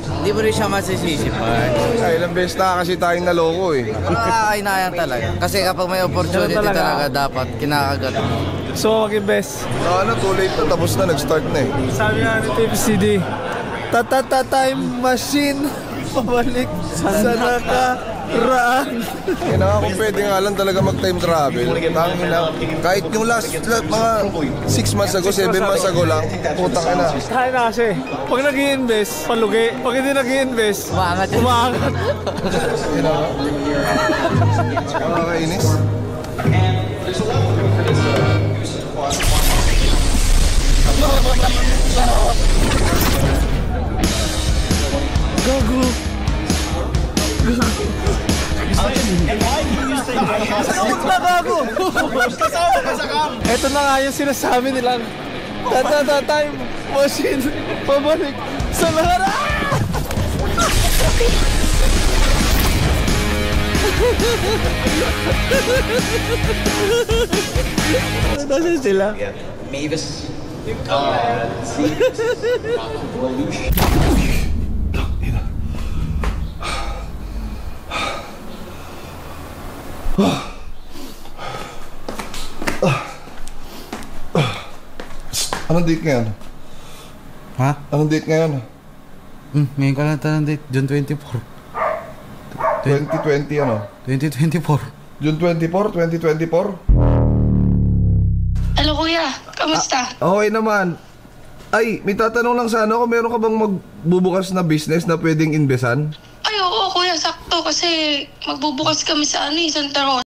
Hindi mo rin siya masisisi pa. Ilang beses na kasi tayong naloko eh. Nakakainayan talaga. Kasi kapag may opportunity talaga dapat kinakagat. So, mag-invest. Ano, too late na, tapos na, nag-start na eh. Sabi nga ni TPCD, time machine, pabalik sa nakaraan. Kaya kung pwede nga lang talaga mag-time travel. Tangin na, kahit yung last mga 6 months ago, 7 months ago lang, putang ina. Kaya na kasi, pag nag-i-invest, palugi. Pag hindi nag-i-invest, Umaangat yan. umaangat. Nakakainis. Gago. Gago. Kasama ka sa cam. Ito na nga yung sinasabi nilang time machine, pabalik sa nakaraan. Nasaan sila? Mavis. Anong date ngayon? Ha? Anong date ngayon? Ngayon ka lang tanong date, June 24. 2020 ano? 2024. June 24, 2024? Hello kuya, kamusta? Okay naman. Ay, may tatanong lang sana ako, meron ka bang magbubukas na business na pwedeng investan? Ay oo kuya, sakto kasi magbubukas kami sa Santa Rosa.